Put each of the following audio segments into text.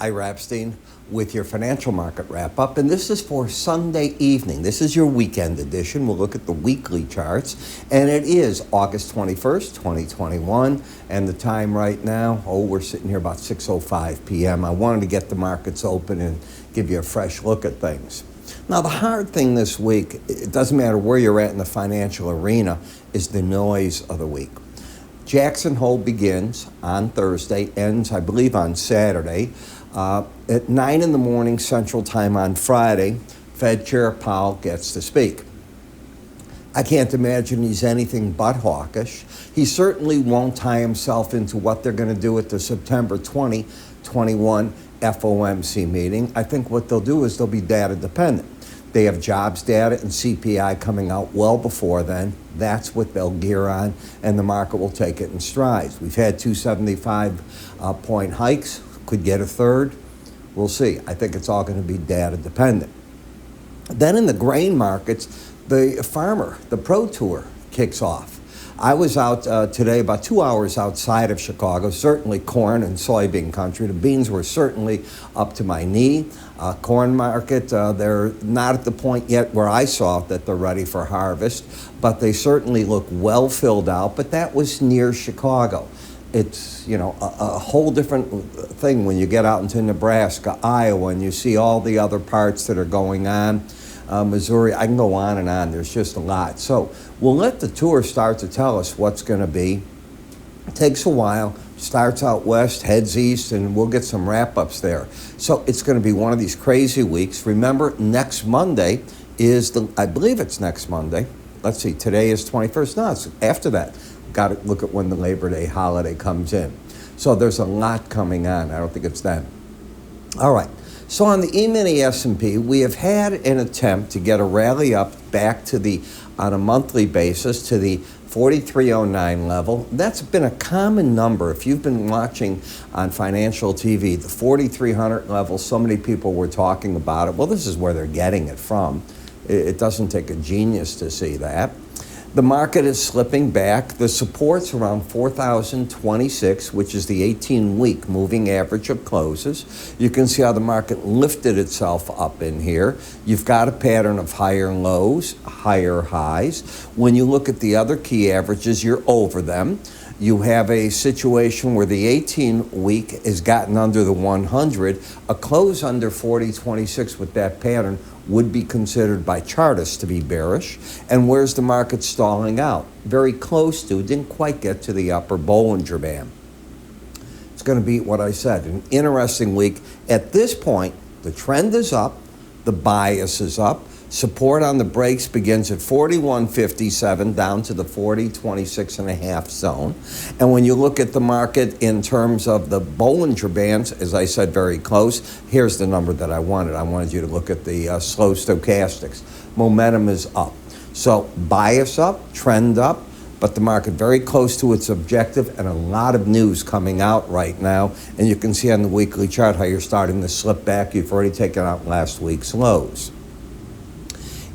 Ira Epstein with your financial market wrap-up, and this is for Sunday evening. This is your weekend edition. We'll look at the weekly charts, and it is August 21st, 2021, and the time right now, we're sitting here about 6:05 p.m. I wanted to get the markets open and give you a fresh look at things. Now, the hard thing this week, it doesn't matter where you're at in the financial arena, is the noise of the week. Jackson Hole begins on Thursday, ends, I believe, on Saturday. At 9 in the morning Central Time on Friday, Fed Chair Powell gets to speak. I can't imagine he's anything but hawkish. He certainly won't tie himself into what they're going to do at the September 2021 FOMC meeting. I think what they'll do is they'll be data dependent. They have jobs data and CPI coming out well before then. That's what they'll gear on, and the market will take it in strides. We've had 275-point hikes. Could get a third. We'll see. I think it's all going to be data dependent. Then in the grain markets, the farmer, the Pro Tour kicks off. I was out today about 2 hours outside of Chicago, certainly corn and soybean country. The beans were certainly up to my knee. Corn market, they're not at the point yet where I saw that they're ready for harvest, but they certainly look well filled out, but that was near Chicago. It's, a whole different thing when you get out into Nebraska, Iowa, and you see all the other parts that are going on. Missouri, I can go on and on. There's just a lot. So we'll let the tour start to tell us what's going to be. It takes a while. Starts out west, heads east, and we'll get some wrap-ups there. So it's going to be one of these crazy weeks. Remember, next Monday is I believe it's next Monday. Let's see, today is 21st. No, it's after that. Got to look at when the Labor Day holiday comes in. So there's a lot coming on. I don't think it's then. All right. So on the E-mini S&P, we have had an attempt to get a rally up back to on a monthly basis, to the 4309 level. That's been a common number. If you've been watching on financial TV, the 4300 level, so many people were talking about it. Well, this is where they're getting it from. It doesn't take a genius to see that. The market is slipping back. The support's around 4,026, which is the 18-week moving average of closes. You can see how the market lifted itself up in here. You've got a pattern of higher lows, higher highs. When you look at the other key averages, you're over them. You have a situation where the 18-week has gotten under the 100. A close under 40.26 with that pattern would be considered by chartists to be bearish. And where's the market stalling out? Very close to, didn't quite get to the upper Bollinger Band. It's going to be what I said, an interesting week. At this point, the trend is up, the bias is up. Support on the breaks begins at 41.57 down to the 40.26.5 zone. And when you look at the market in terms of the Bollinger Bands, as I said, very close, here's the number that I wanted. I wanted you to look at the slow stochastics. Momentum is up. So bias up, trend up, but the market very close to its objective, and a lot of news coming out right now. And you can see on the weekly chart how you're starting to slip back. You've already taken out last week's lows.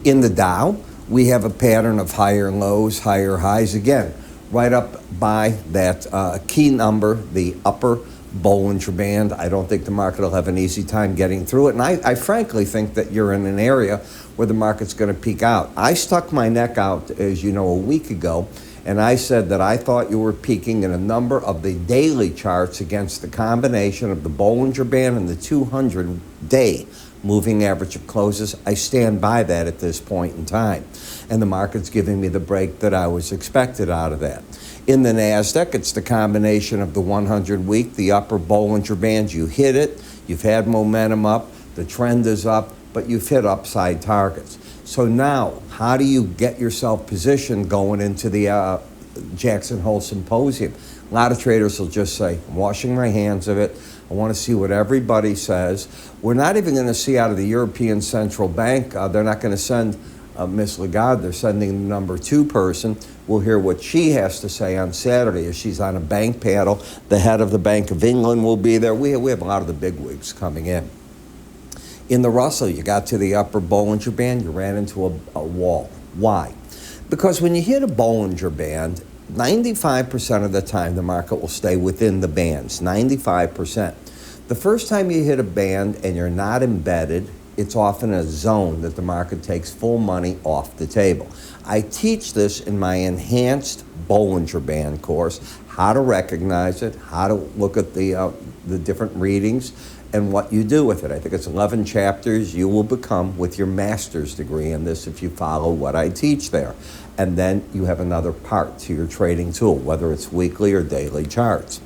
In the Dow, we have a pattern of higher lows, higher highs. Again, right up by that key number, the upper Bollinger Band. I don't think the market will have an easy time getting through it. And I frankly think that you're in an area where the market's going to peak out. I stuck my neck out, as you know, a week ago, and I said that I thought you were peaking in a number of the daily charts against the combination of the Bollinger Band and the 200-day moving average of closes. I stand by that at this point in time. And the market's giving me the break that I was expected out of that. In the NASDAQ, it's the combination of the 100-week, the upper Bollinger Band. You hit it. You've had momentum up. The trend is up, but you've hit upside targets. So now, how do you get yourself positioned going into the Jackson Hole Symposium? A lot of traders will just say, I'm washing my hands of it. I want to see what everybody says. We're not even going to see out of the European Central Bank. They're not going to send Miss Lagarde. They're sending the number 2 person. We'll hear what she has to say on Saturday as she's on a bank panel. The head of the Bank of England will be there. We have a lot of the bigwigs coming in. In the Russell, you got to the upper Bollinger Band. You ran into a wall. Why? Because when you hit a Bollinger Band, 95% of the time the market will stay within the bands, 95%. The first time you hit a band and you're not embedded, it's often a zone that the market takes full money off the table. I teach this in my enhanced Bollinger Band course, how to recognize it, how to look at the different readings, and what you do with it. I think it's 11 chapters you will become with your master's degree in this if you follow what I teach there. And then you have another part to your trading tool, whether it's weekly or daily charts.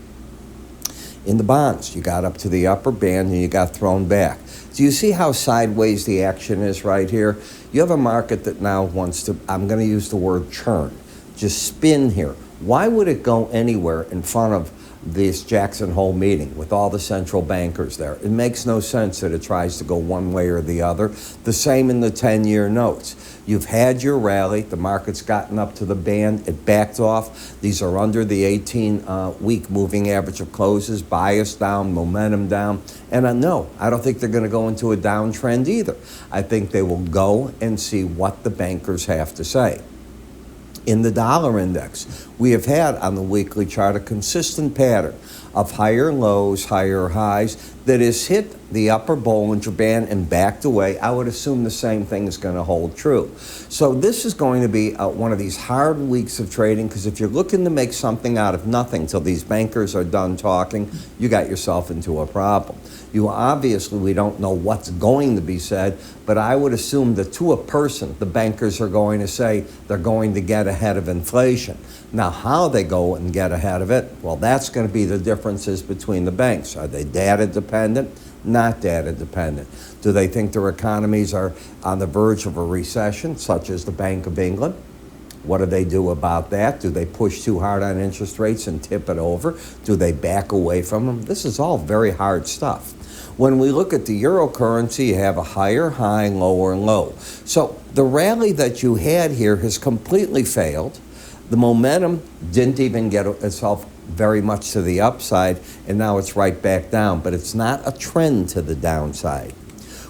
In the bonds, you got up to the upper band and you got thrown back. Do you see how sideways the action is right here? You have a market that now wants to, I'm going to use the word churn, just spin here. Why would it go anywhere in front of this Jackson Hole meeting with all the central bankers there? It makes no sense that it tries to go one way or the other. The same in the 10-year notes. You've had your rally. The market's gotten up to the band. It backed off. These are under the 18-week moving average of closes, bias down, momentum down. And no, I don't think they're going to go into a downtrend either. I think they will go and see what the bankers have to say. In the dollar index, we have had on the weekly chart a consistent pattern of higher lows, higher highs that has hit the upper Bollinger Band and backed away. I would assume the same thing is going to hold true. So this is going to be one of these hard weeks of trading, because if you're looking to make something out of nothing till these bankers are done talking, you got yourself into a problem. We don't know what's going to be said, but I would assume that to a person, the bankers are going to say they're going to get ahead of inflation. Now, how they go and get ahead of it, well, that's going to be the differences between the banks. Are they data dependent? Not data dependent. Do they think their economies are on the verge of a recession, such as the Bank of England? What do they do about that? Do they push too hard on interest rates and tip it over? Do they back away from them? This is all very hard stuff. When we look at the eurocurrency, you have a higher high, lower low. So the rally that you had here has completely failed. The momentum didn't even get itself very much to the upside, and now it's right back down, but it's not a trend to the downside.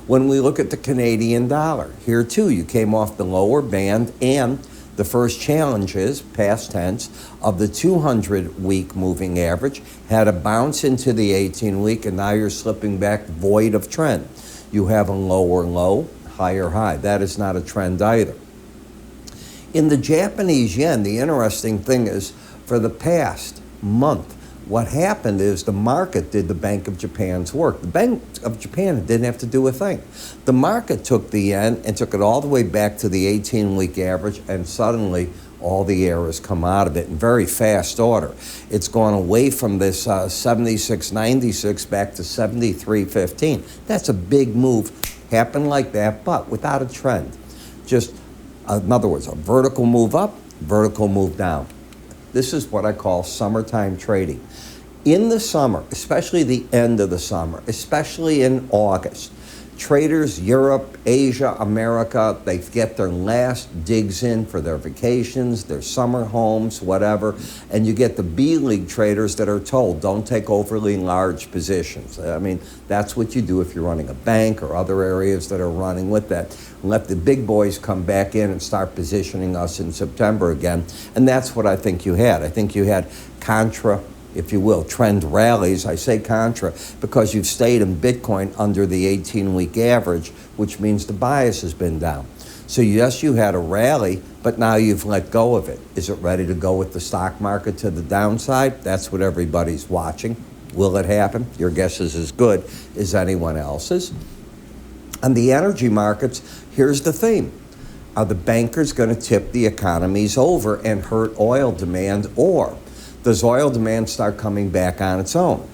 When we look at the Canadian dollar, here too, you came off the lower band, and the first challenge is, past tense, of the 200-week moving average, had a bounce into the 18-week, and now you're slipping back void of trend. You have a lower low, higher high. That is not a trend either. In the Japanese yen, the interesting thing is, for the past month, what happened is the market did the Bank of Japan's work. The Bank of Japan didn't have to do a thing. The market took the yen and took it all the way back to the 18-week average, and suddenly all the air has come out of it in very fast order. It's gone away from this 76.96 back to 73.15. That's a big move. Happened like that, but without a trend. Just, in other words, a vertical move up, vertical move down. This is what I call summertime trading. In the summer, especially the end of the summer, especially in August, traders, Europe, Asia, America, they get their last digs in for their vacations, their summer homes, whatever, and you get the B-League traders that are told, don't take overly large positions. I mean, that's what you do if you're running a bank or other areas that are running with that. Let the big boys come back in and start positioning us in September again. And that's what I think you had. I think you had contra, if you will, trend rallies. I say contra because you've stayed in Bitcoin under the 18-week average, which means the bias has been down. So yes, you had a rally, but now you've let go of it. Is it ready to go with the stock market to the downside? That's what everybody's watching. Will it happen? Your guess is as good as anyone else's. On the energy markets, here's the theme. Are the bankers going to tip the economies over and hurt oil demand, or does oil demand start coming back on its own?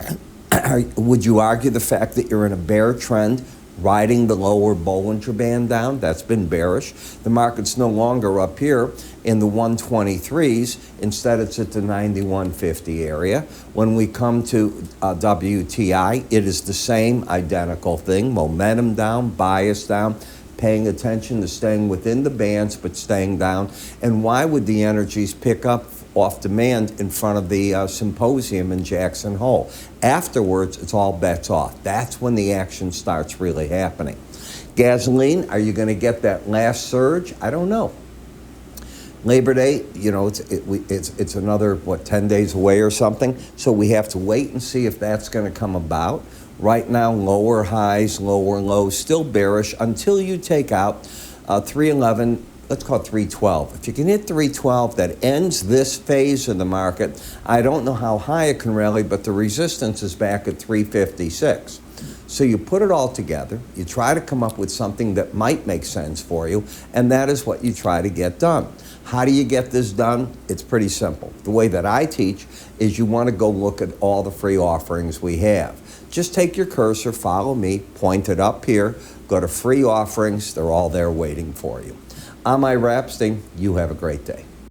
Would you argue the fact that you're in a bear trend, riding the lower Bollinger Band down? That's been bearish. The market's no longer up here in the 123s. Instead, it's at the 91.50 area. When we come to WTI, it is the same identical thing. Momentum down, bias down, paying attention to staying within the bands, but staying down. And why would the energies pick up off demand in front of the symposium in Jackson Hole? Afterwards, it's all bets off. That's when the action starts really happening. Gasoline, are you going to get that last surge? I don't know. Labor Day, you know, it's another, 10 days away or something. So we have to wait and see if that's going to come about. Right now, lower highs, lower lows, still bearish until you take out 311, let's call it 312. If you can hit 312, that ends this phase of the market. I don't know how high it can rally, but the resistance is back at 356. So you put it all together, you try to come up with something that might make sense for you, and that is what you try to get done. How do you get this done? It's pretty simple. The way that I teach is you want to go look at all the free offerings we have. Just take your cursor, follow me, point it up here, go to free offerings, they're all there waiting for you. I'm Ira Epstein. You have a great day.